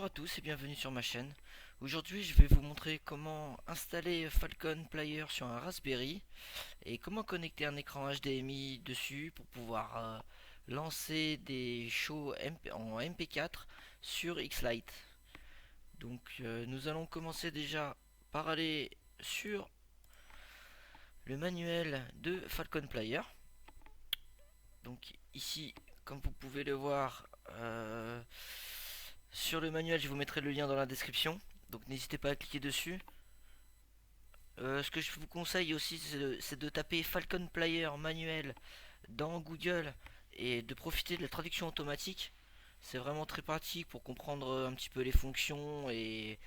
Bonjour à tous et bienvenue sur ma chaîne. Aujourd'hui je vais vous montrer comment installer Falcon Player sur un Raspberry et comment connecter un écran HDMI dessus pour pouvoir lancer des shows en MP4 sur Xlite. Donc nous allons commencer déjà par aller sur le manuel de Falcon Player. Donc ici, comme vous pouvez le voir, sur le manuel, je vous mettrai le lien dans la description. Donc n'hésitez pas à cliquer dessus. Ce que je vous conseille aussi, c'est de taper Falcon Player manuel dans Google et de profiter de la traduction automatique. C'est vraiment très pratique pour comprendre un petit peu les fonctions et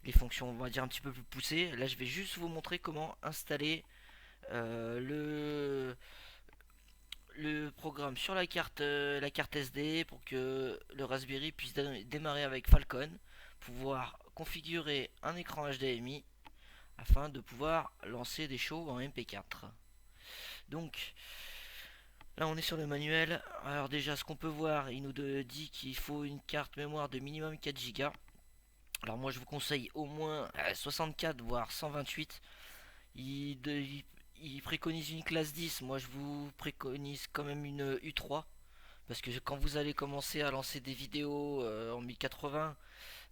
les fonctions, on va dire, un petit peu plus poussées. Là, je vais juste vous montrer comment installer le programme sur la carte SD pour que le Raspberry puisse démarrer avec Falcon, pouvoir configurer un écran HDMI afin de pouvoir lancer des shows en MP4. Donc là on est sur le manuel. Alors déjà ce qu'on peut voir, il nous dit qu'il faut une carte mémoire de minimum 4 Go. Alors moi je vous conseille au moins 64 voire 128. Il préconise une classe 10, moi je vous préconise quand même une U3. Parce que quand vous allez commencer à lancer des vidéos en 1080,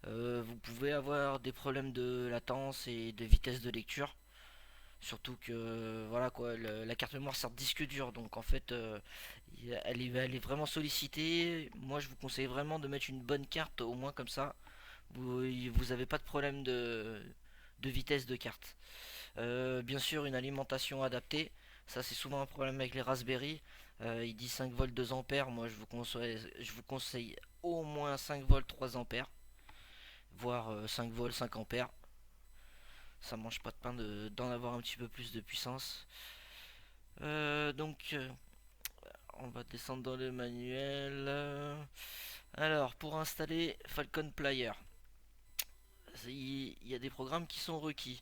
vous pouvez avoir des problèmes de latence et de vitesse de lecture. Surtout que voilà quoi, la carte mémoire sert de disque dur, donc en fait elle est vraiment sollicitée. Moi je vous conseille vraiment de mettre une bonne carte, au moins comme ça vous avez pas de problème de vitesse de carte. Bien sûr une alimentation adaptée, ça c'est souvent un problème avec les Raspberry. Il dit 5 volts 2 ampères, moi je vous conseille au moins 5 volts 3 ampères, voire 5 volts 5 ampères. Ça mange pas de pain d'en avoir un petit peu plus de puissance. Donc on va descendre dans le manuel. Alors pour installer Falcon Player, il y a des programmes qui sont requis.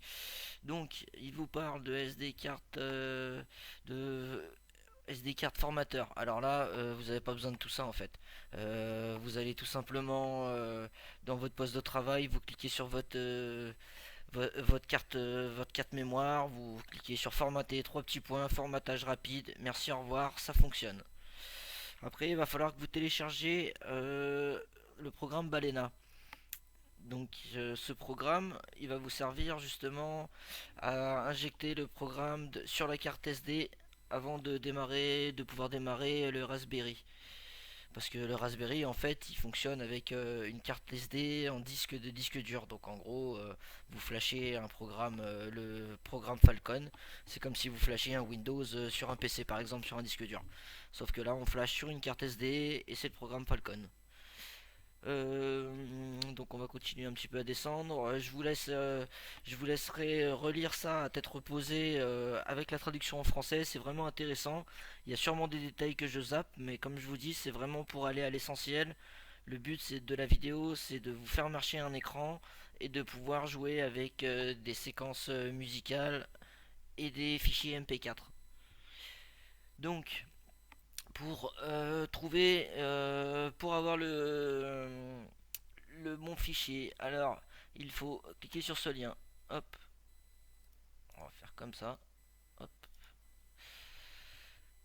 Donc il vous parle de SD carte de SD carte formateur. Alors là, vous n'avez pas besoin de tout ça en fait. Vous allez tout simplement dans votre poste de travail, vous cliquez sur votre carte mémoire, vous cliquez sur formater, trois petits points, formatage rapide, merci, au revoir, ça fonctionne. Après, il va falloir que vous téléchargez le programme Balena. Donc ce programme, il va vous servir justement à injecter le programme sur la carte SD avant de pouvoir démarrer le Raspberry. Parce que le Raspberry en fait il fonctionne avec une carte SD en disque dur. Donc en gros vous flashez un programme, le programme Falcon. C'est comme si vous flashiez un Windows sur un PC par exemple sur un disque dur. Sauf que là on flash sur une carte SD et c'est le programme Falcon. Donc on va continuer un petit peu à descendre. Je vous laisserai relire ça à tête reposée avec la traduction en français. C'est vraiment intéressant. Il y a sûrement des détails que je zappe, mais comme je vous dis, c'est vraiment pour aller à l'essentiel. Le but de la vidéo, c'est de vous faire marcher un écran et de pouvoir jouer avec des séquences musicales et des fichiers MP4. Donc pour avoir le bon fichier, alors il faut cliquer sur ce lien. Hop, on va faire comme ça. Hop.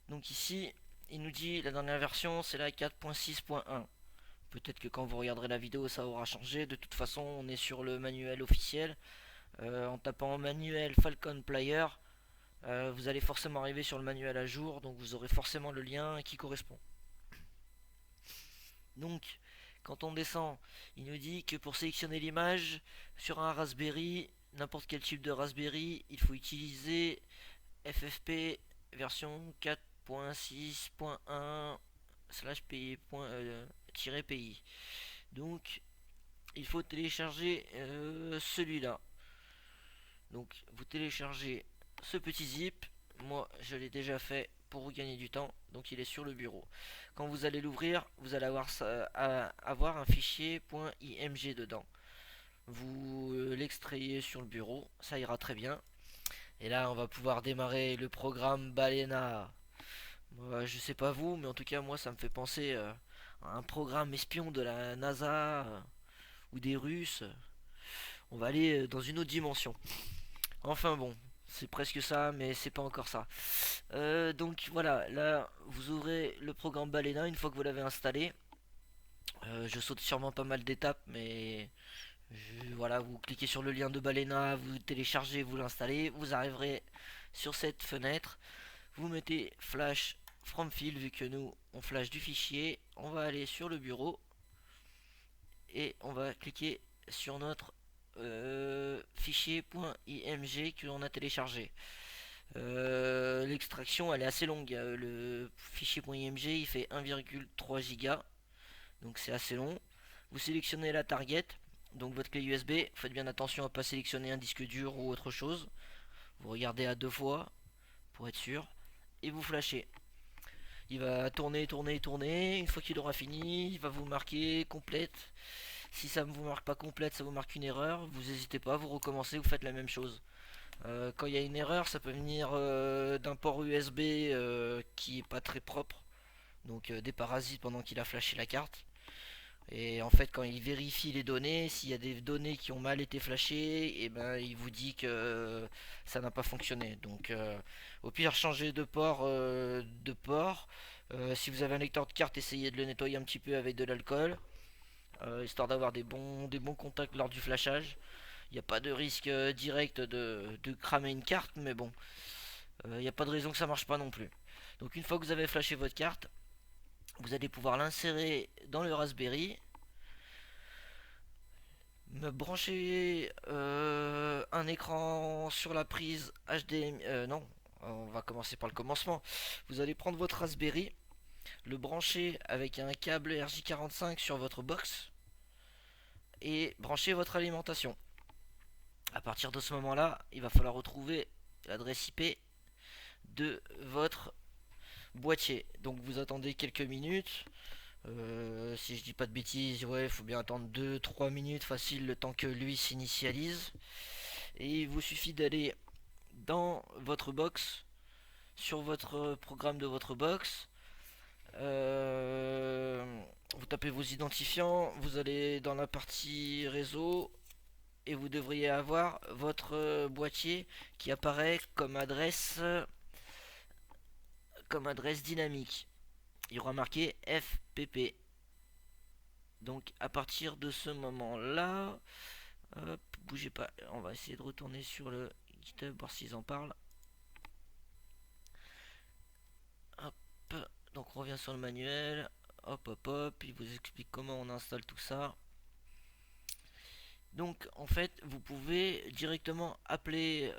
Donc ici, il nous dit la dernière version, c'est la 4.6.1. Peut-être que quand vous regarderez la vidéo, ça aura changé. De toute façon, on est sur le manuel officiel. En tapant manuel Falcon Player, vous allez forcément arriver sur le manuel à jour, donc vous aurez forcément le lien qui correspond. Donc, quand on descend, il nous dit que pour sélectionner l'image sur un Raspberry, n'importe quel type de Raspberry, il faut utiliser FFP version 4.6.1/PI. Donc, il faut télécharger celui-là. Donc, vous téléchargez ce petit zip. Moi, je l'ai déjà fait pour vous gagner du temps. Donc, il est sur le bureau. Quand vous allez l'ouvrir, vous allez avoir un fichier .img dedans. Vous l'extrayez sur le bureau, ça ira très bien. Et là, on va pouvoir démarrer le programme Balena. Je sais pas vous, mais en tout cas, moi, ça me fait penser à un programme espion de la NASA ou des Russes. On va aller dans une autre dimension. Enfin bon, c'est presque ça, mais c'est pas encore ça. Donc voilà, là vous ouvrez le programme Balena une fois que vous l'avez installé. Je saute sûrement pas mal d'étapes, mais voilà, vous cliquez sur le lien de Balena, vous téléchargez, vous l'installez, vous arriverez sur cette fenêtre, vous mettez flash from file vu que nous on flash du fichier, on va aller sur le bureau et on va cliquer sur notre fichier.img que l'on a téléchargé. L'extraction elle est assez longue, le fichier.img il fait 1,3 giga, donc c'est assez long. Vous sélectionnez la target, donc votre clé USB, faites bien attention à ne pas sélectionner un disque dur ou autre chose. Vous regardez à deux fois pour être sûr et vous flashez. Il va tourner, tourner, tourner. Une fois qu'il aura fini, il va vous marquer complète. Si ça ne vous marque pas complète, ça vous marque une erreur. Vous n'hésitez pas, vous recommencez, vous faites la même chose. Quand il y a une erreur, ça peut venir d'un port USB qui est pas très propre, donc des parasites pendant qu'il a flashé la carte. Et en fait, quand il vérifie les données, s'il y a des données qui ont mal été flashées, et ben il vous dit que ça n'a pas fonctionné. Donc, au pire, changez de port. Si vous avez un lecteur de carte, essayez de le nettoyer un petit peu avec de l'alcool, histoire d'avoir des bons contacts lors du flashage. Il n'y a pas de risque direct de cramer une carte, mais bon, il n'y a pas de raison que ça marche pas non plus. Donc, une fois que vous avez flashé votre carte, vous allez pouvoir l'insérer dans le Raspberry, me brancher un écran sur la prise HDMI. Non, on va commencer par le commencement. Vous allez prendre votre Raspberry, le brancher avec un câble RJ45 sur votre box et brancher votre alimentation. À partir de ce moment-là, il va falloir retrouver l'adresse IP de votre boîtier. Donc vous attendez quelques minutes. Si je dis pas de bêtises, ouais, il faut bien attendre 2-3 minutes facile le temps que lui s'initialise. Et il vous suffit d'aller dans votre box, sur votre programme de votre box. Vous tapez vos identifiants, vous allez dans la partie réseau et vous devriez avoir votre boîtier qui apparaît comme adresse dynamique. Il y aura marqué FPP. Donc à partir de ce moment-là, hop, bougez pas, on va essayer de retourner sur le GitHub, voir s'ils en parlent. Hop, donc on revient sur le manuel. Hop, hop, hop, il vous explique comment on installe tout ça. Donc en fait, vous pouvez directement appeler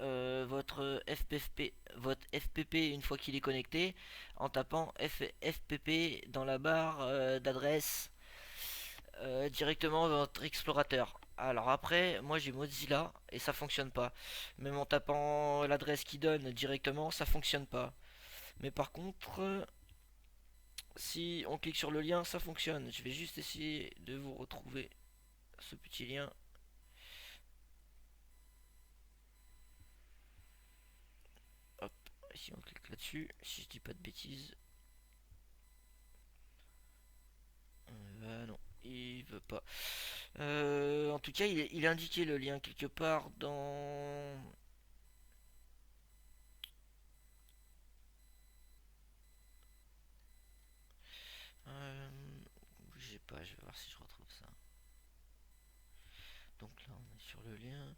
votre FPP une fois qu'il est connecté en tapant FPP dans la barre d'adresse directement dans votre explorateur. Alors après, moi j'ai Mozilla et ça fonctionne pas. Même en tapant l'adresse qu'il donne directement, ça fonctionne pas. Mais par contre, si on clique sur le lien, ça fonctionne. Je vais juste essayer de vous retrouver ce petit lien. Hop, si on clique là-dessus, si je dis pas de bêtises. Non, il veut pas. En tout cas, il est indiqué le lien quelque part dans. Euh, Bougez pas, je vais voir si je retrouve ça. Donc là, on est sur le lien.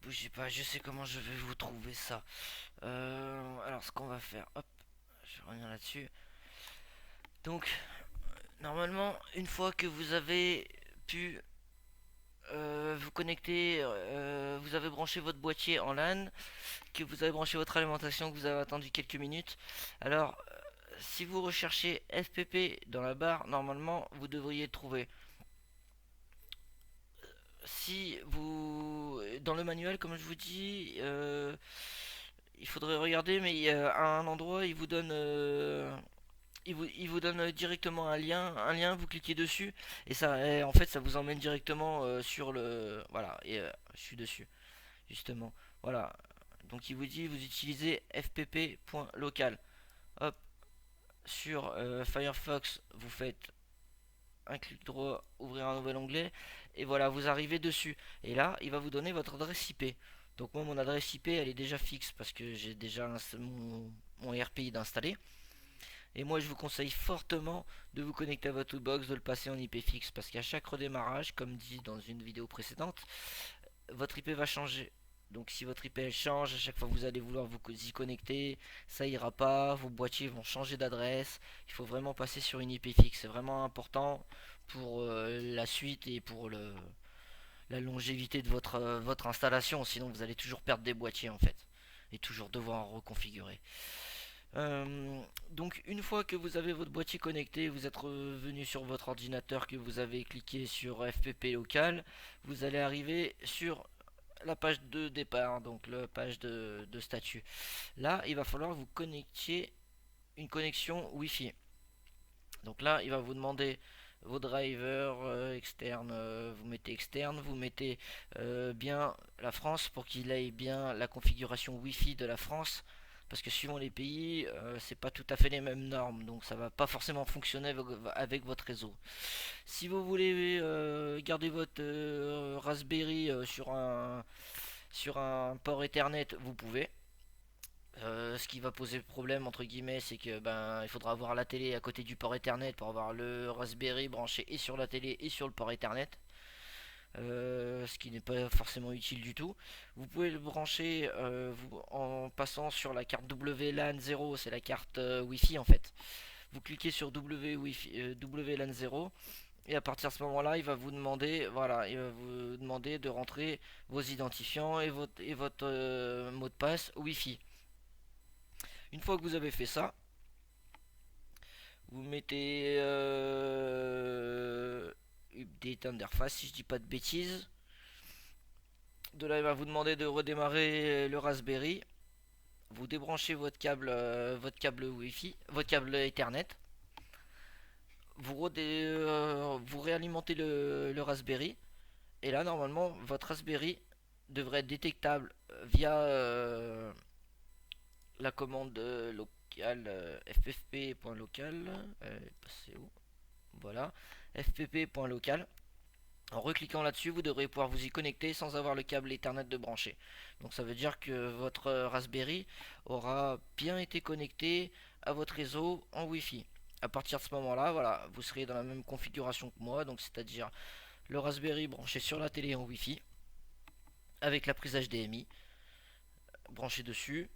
Bougez pas, je sais comment je vais vous trouver ça. Alors, ce qu'on va faire, hop, je reviens là-dessus. Donc, normalement, une fois que vous avez pu vous connectez, vous avez branché votre boîtier en LAN, que vous avez branché votre alimentation, que vous avez attendu quelques minutes. Alors, si vous recherchez FPP dans la barre, normalement, vous devriez trouver. Si vous, dans le manuel, comme je vous dis, il faudrait regarder, mais à un endroit, il vous donne directement un lien, vous cliquez dessus, et ça, et en fait, ça vous emmène directement sur le, voilà, et je suis dessus, justement, voilà. Donc il vous dit, vous utilisez fpp.local. Hop, sur Firefox, vous faites un clic droit, ouvrir un nouvel onglet, et voilà, vous arrivez dessus. Et là, il va vous donner votre adresse IP. Donc moi, mon adresse IP, elle est déjà fixe parce que j'ai déjà mon RPI d'installer. Et moi, je vous conseille fortement de vous connecter à votre box, de le passer en IP fixe, parce qu'à chaque redémarrage, comme dit dans une vidéo précédente, votre IP va changer. Donc si votre IP elle change, à chaque fois que vous allez vouloir vous y connecter, ça ira pas, vos boîtiers vont changer d'adresse. Il faut vraiment passer sur une IP fixe, c'est vraiment important pour la suite et pour la longévité de votre installation, sinon vous allez toujours perdre des boîtiers en fait, et toujours devoir reconfigurer. Donc une fois que vous avez votre boîtier connecté, vous êtes revenu sur votre ordinateur, que vous avez cliqué sur FPP local, vous allez arriver sur la page de départ, donc la page de statut. Là, il va falloir vous connecter une connexion Wi-Fi. Donc là, il va vous demander vos drivers externes, vous mettez externe, vous mettez bien la France pour qu'il ait bien la configuration Wi-Fi de la France. Parce que suivant les pays, c'est pas tout à fait les mêmes normes, donc ça va pas forcément fonctionner avec votre réseau. Si vous voulez garder votre Raspberry sur un port Ethernet, vous pouvez. Ce qui va poser problème entre guillemets, c'est que ben il faudra avoir la télé à côté du port Ethernet pour avoir le Raspberry branché et sur la télé et sur le port Ethernet. Ce qui n'est pas forcément utile du tout. Vous pouvez le brancher en passant sur la carte WLAN 0, c'est la carte Wi-Fi en fait. Vous cliquez sur WLAN 0 et à partir de ce moment-là, il va vous demander, voilà, il va vous demander de rentrer vos identifiants et votre mot de passe Wi-Fi. Une fois que vous avez fait ça, vous mettez update interface si je dis pas de bêtises. De là, il va vous demander de redémarrer le Raspberry. Vous débranchez votre câble Wi-Fi, votre câble Ethernet. Vous réalimentez le Raspberry. Et là, normalement, votre Raspberry devrait être détectable via la commande locale fpp.local. C'est où? Voilà, fpp.local. En recliquant là-dessus, vous devrez pouvoir vous y connecter sans avoir le câble Ethernet de branché. Donc ça veut dire que votre Raspberry aura bien été connecté à votre réseau en Wi-Fi. À partir de ce moment-là, voilà, vous serez dans la même configuration que moi, donc c'est-à-dire le Raspberry branché sur la télé en Wi-Fi avec la prise HDMI branchée dessus.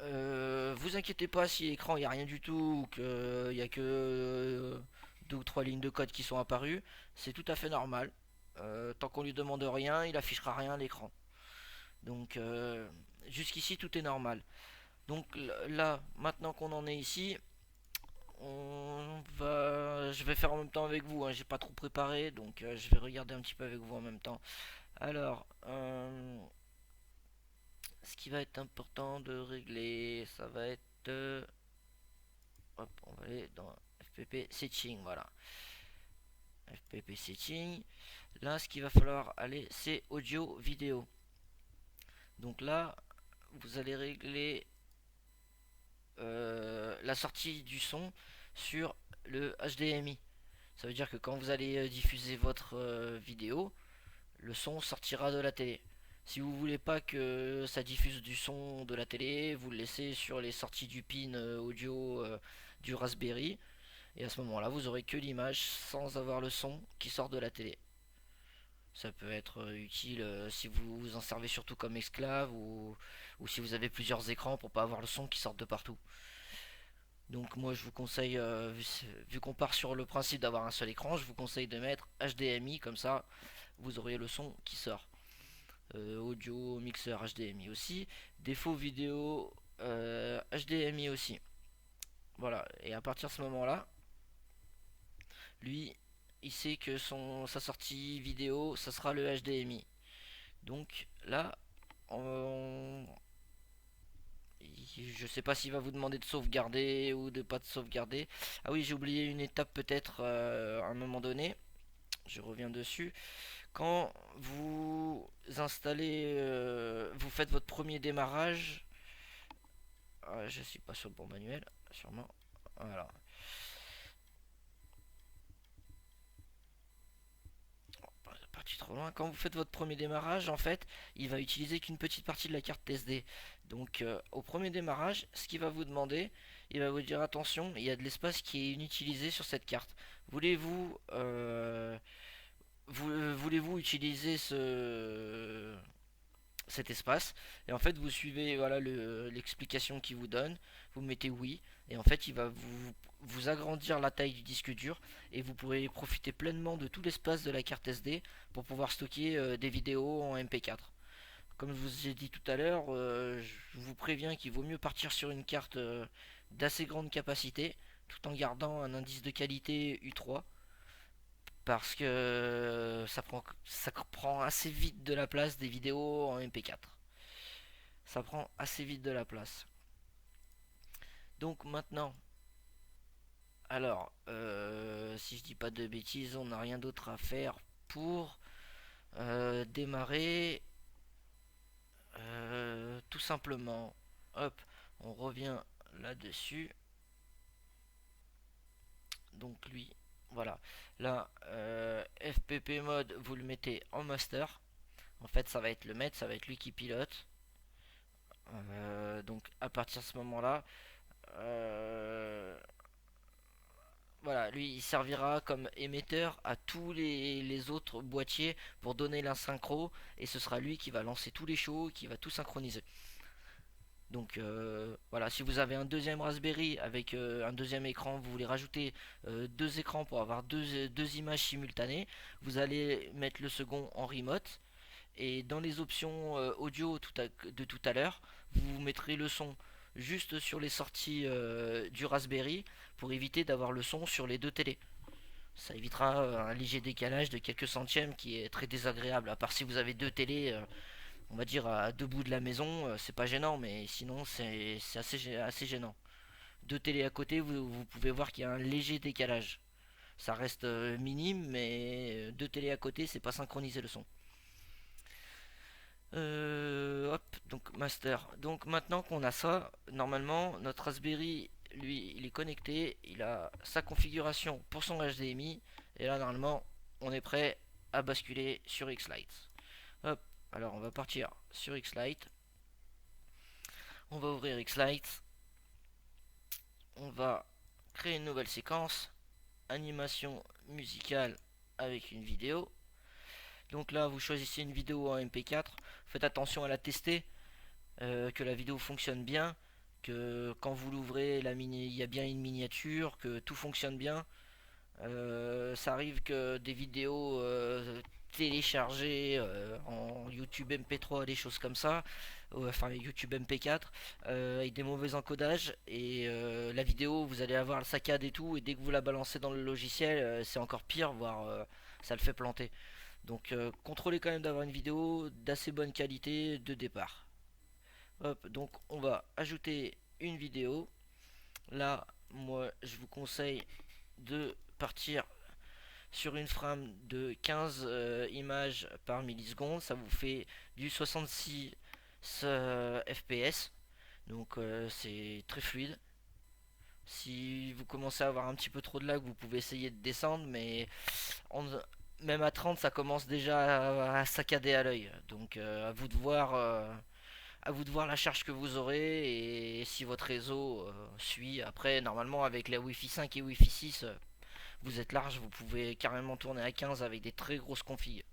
Vous inquiétez pas si l'écran il n'y a rien du tout ou qu'il n'y a que deux ou trois lignes de code qui sont apparues, c'est tout à fait normal. Tant qu'on lui demande rien, il affichera rien à l'écran. Donc jusqu'ici tout est normal. Donc là, maintenant qu'on en est ici, je vais faire en même temps avec vous. Hein. J'ai pas trop préparé, donc je vais regarder un petit peu avec vous en même temps. Alors, ce qui va être important de régler, ça va être hop, on va aller dans FPP Setting, voilà. FPP Setting. Là, ce qu'il va falloir aller, c'est audio vidéo. Donc là, vous allez régler la sortie du son sur le HDMI. Ça veut dire que quand vous allez diffuser votre vidéo, le son sortira de la télé. Si vous voulez pas que ça diffuse du son de la télé, vous le laissez sur les sorties du pin audio du Raspberry. Et à ce moment-là, vous aurez que l'image sans avoir le son qui sort de la télé. Ça peut être utile si vous vous en servez surtout comme esclave ou si vous avez plusieurs écrans pour pas avoir le son qui sort de partout. Donc moi je vous conseille, vu qu'on part sur le principe d'avoir un seul écran, je vous conseille de mettre HDMI comme ça. vous aurez le son qui sort. Audio, mixeur, HDMI aussi. Défaut vidéo, HDMI aussi. Voilà, et à partir de ce moment-là, lui, il sait que sa sortie vidéo, ça sera le HDMI. Donc là, je sais pas s'il va vous demander de sauvegarder ou de pas de sauvegarder. Ah oui, j'ai oublié une étape peut-être à un moment donné. Je reviens dessus. Quand vous installez, vous faites votre premier démarrage. Je suis pas sur le bon manuel, sûrement. Voilà. Parti trop loin. Quand vous faites votre premier démarrage, en fait, il va utiliser qu'une petite partie de la carte SD. Donc, au premier démarrage, ce qu'il va vous demander, il va vous dire attention, il y a de l'espace qui est inutilisé sur cette carte. Voulez-vous voulez-vous utiliser cet espace? Et en fait, vous suivez voilà l'explication qu'il vous donne, vous mettez oui, et en fait, il va vous agrandir la taille du disque dur et vous pourrez profiter pleinement de tout l'espace de la carte SD pour pouvoir stocker des vidéos en MP4. Comme je vous ai dit tout à l'heure, je vous préviens qu'il vaut mieux partir sur une carte d'assez grande capacité tout en gardant un indice de qualité U3 parce que ça prend assez vite de la place des vidéos en MP4. Ça prend assez vite de la place. Donc maintenant, alors, si je dis pas de bêtises, on n'a rien d'autre à faire pour démarrer. Tout simplement, hop, on revient là-dessus. Donc lui, voilà. Là, FPP mode, vous le mettez en master. En fait, ça va être le maître, ça va être lui qui pilote. Donc à partir de ce moment-là, voilà, lui il servira comme émetteur à tous les autres boîtiers pour donner l'insynchro et ce sera lui qui va lancer tous les shows, qui va tout synchroniser. Donc voilà, si vous avez un deuxième Raspberry avec un deuxième écran, vous voulez rajouter deux écrans pour avoir deux images simultanées, vous allez mettre le second en remote et dans les options audio de tout à l'heure, vous mettrez le son juste sur les sorties du Raspberry pour éviter d'avoir le son sur les deux télés. Ça évitera un léger décalage de quelques centièmes qui est très désagréable. À part si vous avez deux télés, on va dire à deux bouts de la maison, c'est pas gênant, mais sinon c'est assez gênant. Deux télés à côté, vous pouvez voir qu'il y a un léger décalage. Ça reste minime, mais deux télés à côté, c'est pas synchronisé le son. Hop, donc master. Donc maintenant qu'on a ça, normalement notre Raspberry, lui, il est connecté, il a sa configuration pour son HDMI, et là normalement on est prêt à basculer sur X-Lite. Hop, alors on va partir sur X-Lite, on va ouvrir X-Lite, on va créer une nouvelle séquence, animation musicale avec une vidéo. Donc là vous choisissez une vidéo en MP4, faites attention à la tester. Que la vidéo fonctionne bien, que quand vous l'ouvrez, il y a bien une miniature, que tout fonctionne bien. Ça arrive que des vidéos téléchargées en YouTube MP3, des choses comme ça, enfin YouTube MP4, avec des mauvais encodages, et la vidéo, vous allez avoir le saccade et tout, et dès que vous la balancez dans le logiciel, c'est encore pire, voire ça le fait planter. Donc contrôlez quand même d'avoir une vidéo d'assez bonne qualité de départ. Hop, donc on va ajouter une vidéo. Là, moi, je vous conseille de partir sur une frame de 15 images par milliseconde. Ça vous fait du 66 FPS. Donc c'est très fluide. Si vous commencez à avoir un petit peu trop de lag, vous pouvez essayer de descendre, mais même à 30, ça commence déjà à saccader à l'œil. Donc à vous de voir la charge que vous aurez et si votre réseau suit. Après, normalement, avec la Wi-Fi 5 et Wi-Fi 6, vous êtes large, vous pouvez carrément tourner à 15 avec des très grosses configs.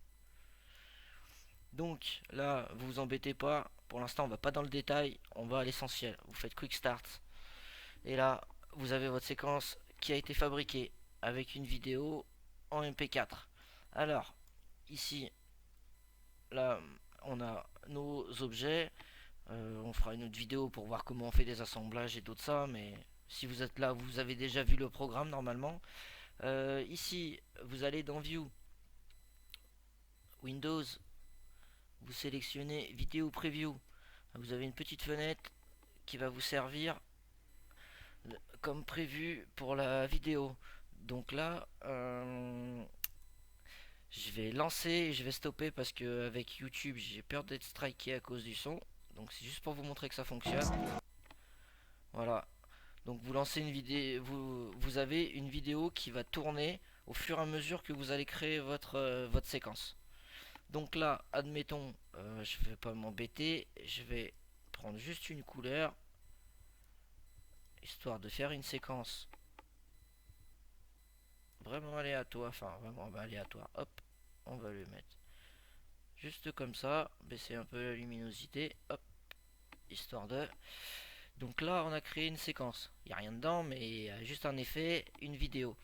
Donc là, vous vous embêtez pas. Pour l'instant, on va pas dans le détail, on va à l'essentiel. Vous faites Quick Start. Et là, vous avez votre séquence qui a été fabriquée avec une vidéo en MP4. Alors, ici, là, on a nos objets. On fera une autre vidéo pour voir comment on fait des assemblages et d'autres ça, mais si vous êtes là, vous avez déjà vu le programme normalement. Ici, vous allez dans View, Windows, vous sélectionnez Vidéo Preview. Vous avez une petite fenêtre qui va vous servir comme prévu pour la vidéo. Donc là, je vais lancer et je vais stopper parce que avec YouTube, j'ai peur d'être striké à cause du son. Donc c'est juste pour vous montrer que ça fonctionne. Voilà. Donc vous lancez une vidéo, vous avez une vidéo qui va tourner au fur et à mesure que vous allez créer votre séquence. Donc là, admettons, je vais pas m'embêter, je vais prendre juste une couleur, histoire de faire une séquence vraiment aléatoire, enfin vraiment aléatoire. Hop, on va le mettre juste comme ça, baisser un peu la luminosité, hop, histoire de... Donc là, on a créé une séquence. Il n'y a rien dedans, mais il y a juste un effet, une vidéo.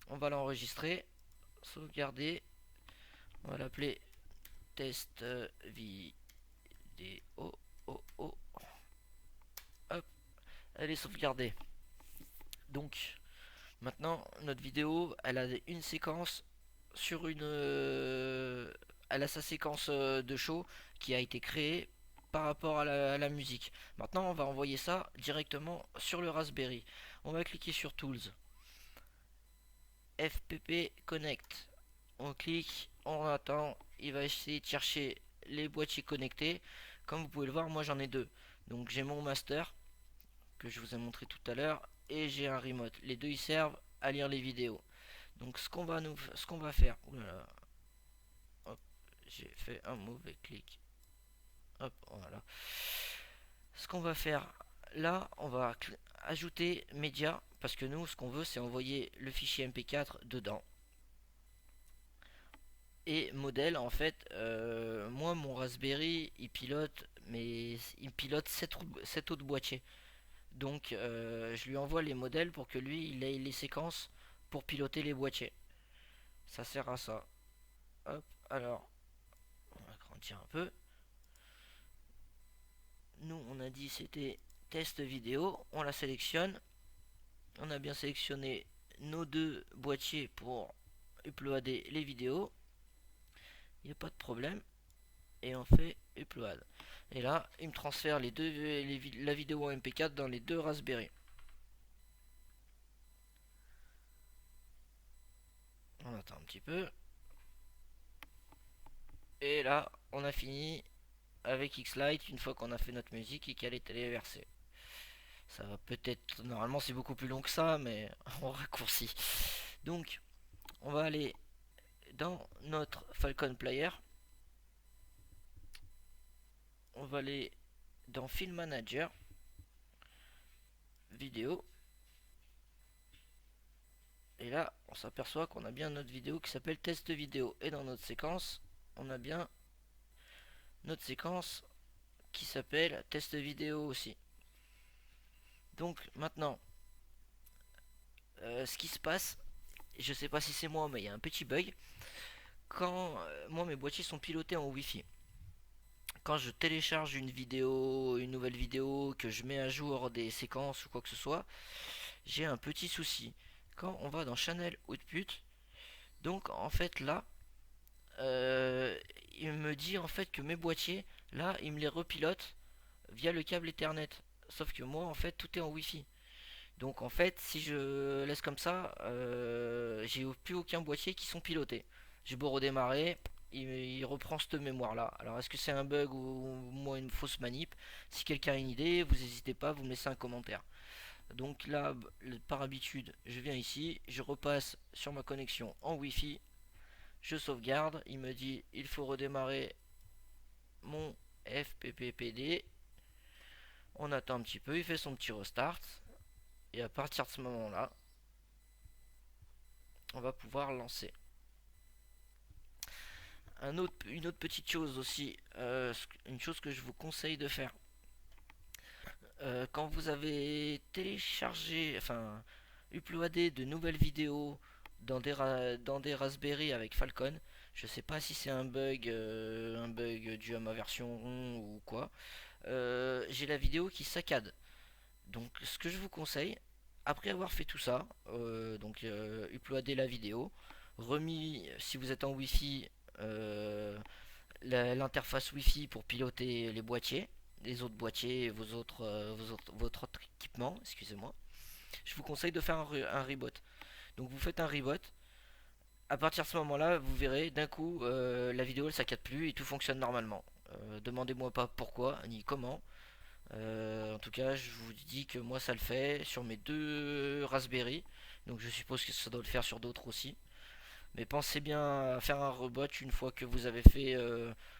On va l'enregistrer, sauvegarder. On va l'appeler test vidéo. Oh, oh. Hop, elle est sauvegardée. Donc, maintenant, notre vidéo, elle a une séquence sur une... elle a sa séquence de show qui a été créée par rapport à la musique. Maintenant, on va envoyer ça directement sur le Raspberry. On va cliquer sur Tools. FPP Connect. On clique, on attend, il va essayer de chercher les boîtiers connectés. Comme vous pouvez le voir, moi j'en ai deux. Donc j'ai mon master que je vous ai montré tout à l'heure et j'ai un remote. Les deux ils servent à lire les vidéos. Donc ce qu'on va faire, oulala, hop, j'ai fait un mauvais clic. Hop, voilà. Ce qu'on va faire là, on va ajouter média parce que nous ce qu'on veut c'est envoyer le fichier MP4 dedans. Et modèle, en fait, moi mon Raspberry il pilote, mais il pilote 7 autres boîtiers. Donc je lui envoie les modèles pour que lui il ait les séquences pour piloter les boîtiers. Ça sert à ça. Hop, alors, on va agrandir un peu. Nous on a dit c'était test vidéo, on la sélectionne. On a bien sélectionné nos deux boîtiers pour uploader les vidéos. Il n'y a pas de problème. Et on fait upload. Et là, il me transfère la vidéo en MP4 dans les deux Raspberry. On attend un petit peu. Et là, on a fini avec Xlite une fois qu'on a fait notre musique et qu'elle est téléversée. Ça va peut-être... Normalement, c'est beaucoup plus long que ça, mais on raccourcit. Donc, on va aller dans notre Falcon Player. On va aller dans Film Manager. Vidéo. Et là, on s'aperçoit qu'on a bien notre vidéo qui s'appelle test vidéo. Et dans notre séquence, on a bien notre séquence qui s'appelle test vidéo aussi. Donc maintenant, ce qui se passe, je sais pas si c'est moi, mais il y a un petit bug. Quand moi mes boîtiers sont pilotés en Wi-Fi. Quand je télécharge une vidéo, une nouvelle vidéo, que je mets à jour des séquences ou quoi que ce soit, j'ai un petit souci. Quand on va dans Channel Output, donc en fait là, il me dit en fait que mes boîtiers, là, il me les repilote via le câble Ethernet. Sauf que moi, en fait, tout est en Wi-Fi. Donc en fait, si je laisse comme ça, j'ai plus aucun boîtier qui sont pilotés. J'ai beau redémarrer, il reprend cette mémoire là. Alors est-ce que c'est un bug ou moi une fausse manip? Si quelqu'un a une idée, vous n'hésitez pas, vous me laissez un commentaire. Donc là, par habitude, je viens ici, je repasse sur ma connexion en Wi-Fi, je sauvegarde, il me dit il faut redémarrer mon FPPPD. On attend un petit peu, il fait son petit restart. Et à partir de ce moment-là, on va pouvoir lancer. Une autre petite chose aussi, une chose que je vous conseille de faire. Quand vous avez téléchargé, enfin, uploadé de nouvelles vidéos dans des Raspberry avec Falcon, Je sais pas si c'est un bug dû à ma version ou quoi. J'ai la vidéo qui saccade. Donc ce que je vous conseille, après avoir fait tout ça, uploader la vidéo, remis si vous êtes en Wi-Fi, l'interface Wi-Fi pour piloter les boîtiers, les autres boîtiers et votre autre équipement, excusez-moi. Je vous conseille de faire un reboot. Donc vous faites un reboot. À partir de ce moment-là, vous verrez d'un coup la vidéo elle saccade plus et tout fonctionne normalement. Demandez-moi pas pourquoi ni comment. En tout cas, je vous dis que moi ça le fait sur mes deux Raspberry. Donc je suppose que ça doit le faire sur d'autres aussi. Mais pensez bien à faire un reboot une fois que vous avez fait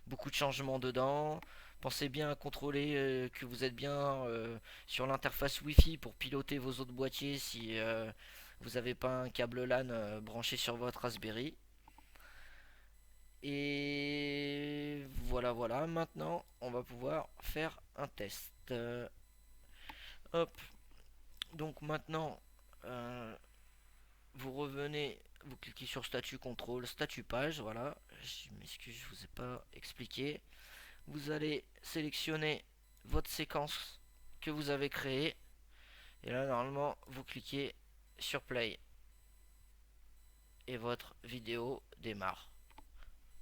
beaucoup de changements dedans. Pensez bien à contrôler que vous êtes bien sur l'interface Wi-Fi pour piloter vos autres boîtiers si vous n'avez pas un câble LAN branché sur votre Raspberry. Et voilà, voilà. Maintenant, on va pouvoir faire un test. Hop. Donc maintenant, euh, vous revenez, vous cliquez sur statut contrôle, statut page, voilà. Je m'excuse, je vous ai pas expliqué. Vous allez sélectionner votre séquence que vous avez créée. Et là, normalement, vous cliquez sur play. Et votre vidéo démarre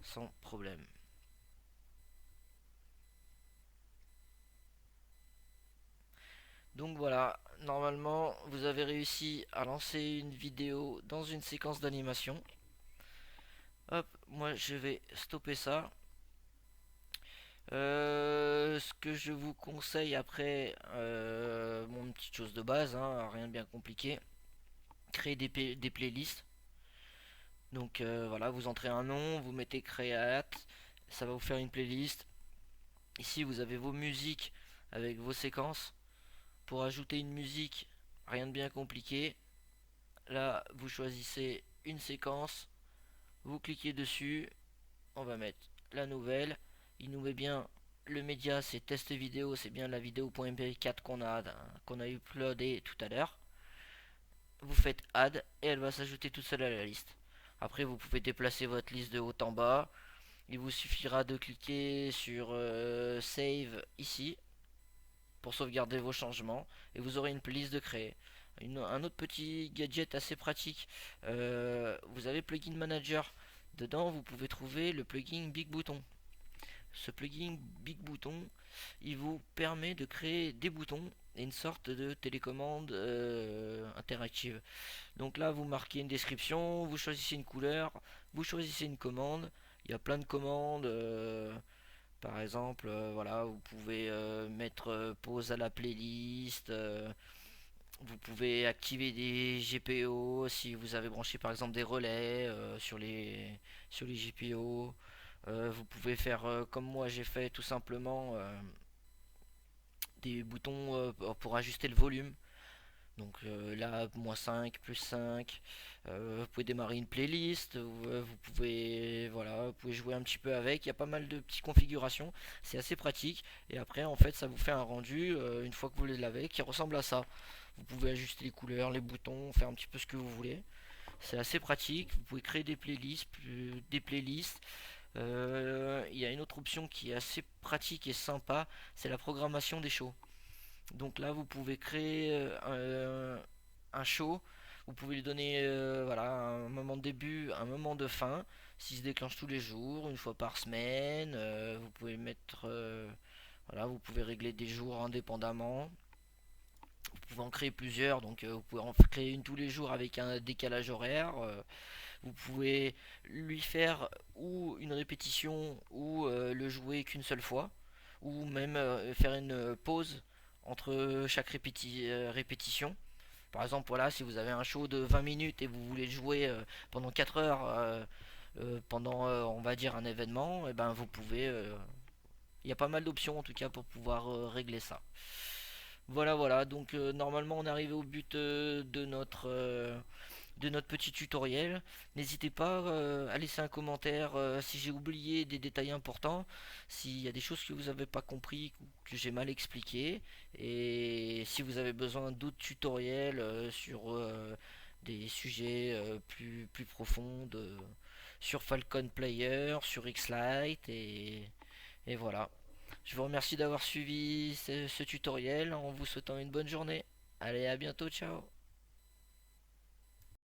sans problème. Donc voilà, normalement, vous avez réussi à lancer une vidéo dans une séquence d'animation. Hop, moi je vais stopper ça. Ce que je vous conseille après, une petite chose de base, hein, rien de bien compliqué, créer des playlists. Donc voilà, vous entrez un nom, vous mettez create, ça va vous faire une playlist. Ici vous avez vos musiques avec vos séquences. Pour ajouter une musique, rien de bien compliqué. Là, vous choisissez une séquence, vous cliquez dessus, on va mettre la nouvelle. Il nous met bien le média, c'est test vidéo, c'est bien la vidéo.mp4 qu'on a uploadé tout à l'heure. Vous faites add et elle va s'ajouter toute seule à la liste. Après, vous pouvez déplacer votre liste de haut en bas. Il vous suffira de cliquer sur save ici pour sauvegarder vos changements et vous aurez une playlist de créer. Un autre petit gadget assez pratique, vous avez Plugin Manager. Dedans, vous pouvez trouver le plugin Big Button. Ce plugin Big Button, il vous permet de créer des boutons et une sorte de télécommande interactive. Donc là, vous marquez une description, vous choisissez une couleur, vous choisissez une commande. Il y a plein de commandes. Par exemple, voilà, vous pouvez mettre pause à la playlist. Vous pouvez activer des GPO si vous avez branché par exemple des relais sur les GPO. Vous pouvez faire comme moi j'ai fait tout simplement des boutons pour ajuster le volume. Donc là, -5, +5. Vous pouvez démarrer une playlist. Vous pouvez, voilà, vous pouvez jouer un petit peu avec. Il y a pas mal de petites configurations. C'est assez pratique. Et après, en fait, ça vous fait un rendu une fois que vous l'avez qui ressemble à ça. Vous pouvez ajuster les couleurs, les boutons, faire un petit peu ce que vous voulez. C'est assez pratique. Vous pouvez créer des playlists, il y a une autre option qui est assez pratique et sympa, c'est la programmation des shows. Donc là, vous pouvez créer un show. Vous pouvez lui donner voilà, un moment de début, un moment de fin. S'il se déclenche tous les jours, une fois par semaine. Vous pouvez mettre. Voilà, vous pouvez régler des jours indépendamment. Vous pouvez en créer plusieurs. Donc vous pouvez en créer une tous les jours avec un décalage horaire. Vous pouvez lui faire ou une répétition ou le jouer qu'une seule fois. Ou même faire une pause entre chaque répétition. Par exemple, voilà, si vous avez un show de 20 minutes et vous voulez jouer pendant 4 heures pendant, on va dire, un événement, et ben vous pouvez. Il y a pas mal d'options en tout cas pour pouvoir régler ça. Voilà, voilà. Donc normalement, on est arrivé au but de notre petit tutoriel. N'hésitez pas à laisser un commentaire si j'ai oublié des détails importants, s'il y a des choses que vous n'avez pas compris ou que j'ai mal expliqué, et si vous avez besoin d'autres tutoriels sur des sujets plus profonds sur Falcon Player, sur Xlite et voilà. Je vous remercie d'avoir suivi ce tutoriel en vous souhaitant une bonne journée. Allez, à bientôt, ciao.